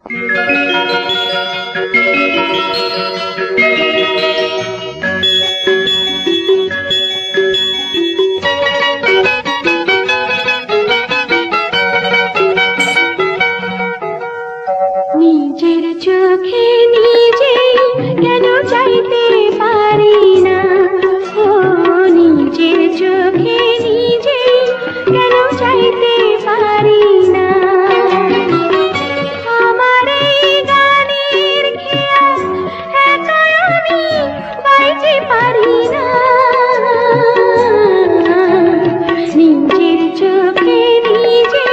নিজের চোখে নিজে কেন চাইতে পারি না, ও নিজের চোখে নিজে কেন চাইতে পারি না। আমার এই গানের খেয়াল একা আমি গাইতে পারি না। নিজের চোখে নিজে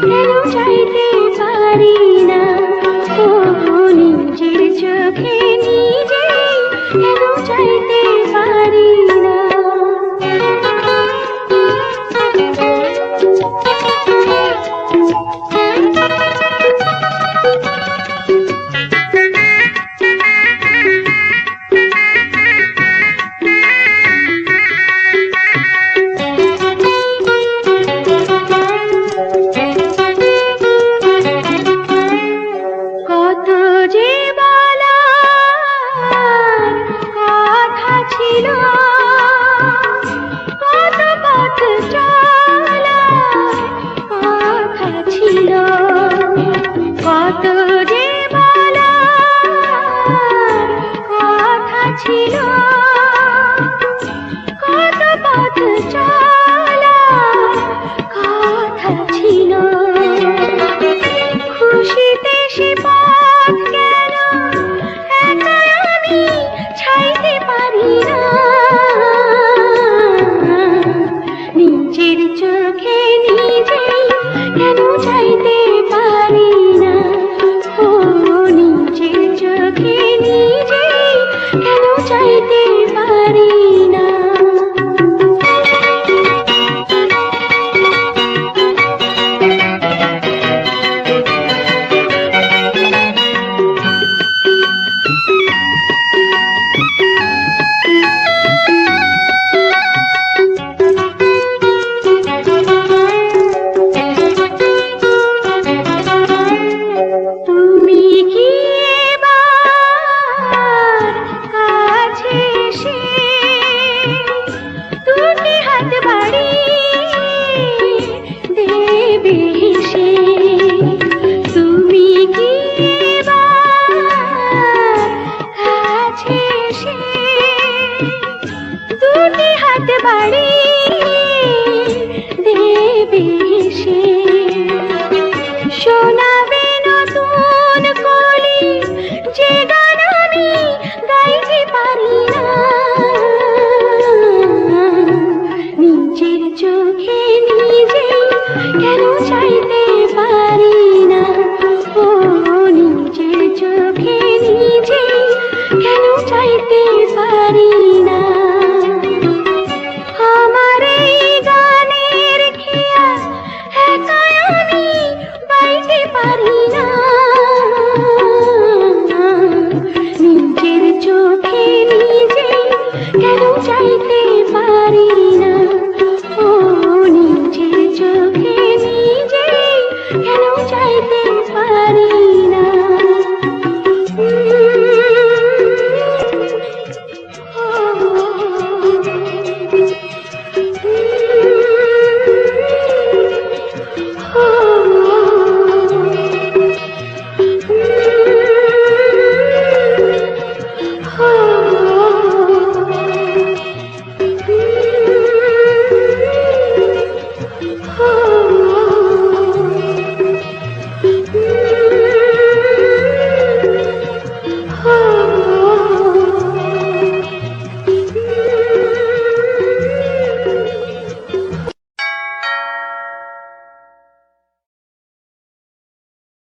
কেন চাইতে পারি না, ও নিজের চোখে নিজে কেন চাইতে পারি না। কত যে বলার কথা ছিল, কত পথ চলার কথা ছিল, কত যে বলার কথা ছিল, কত পথ চলার কথা ছিল। খুশিতে সে পথ কেন একা আমি ছাইতে পারি না। নিজের চোখে নিজে কেন চাইতে পারি না, ও নিজের চোখে নিজে কেন চাইতে পারি না। তুমি কি এবার কাছে এসে দুটি হাত বাড়িয়ে দেবে হেসে? তুমি কি এবার কাছে এসে দুটি হাত বাড়িয়ে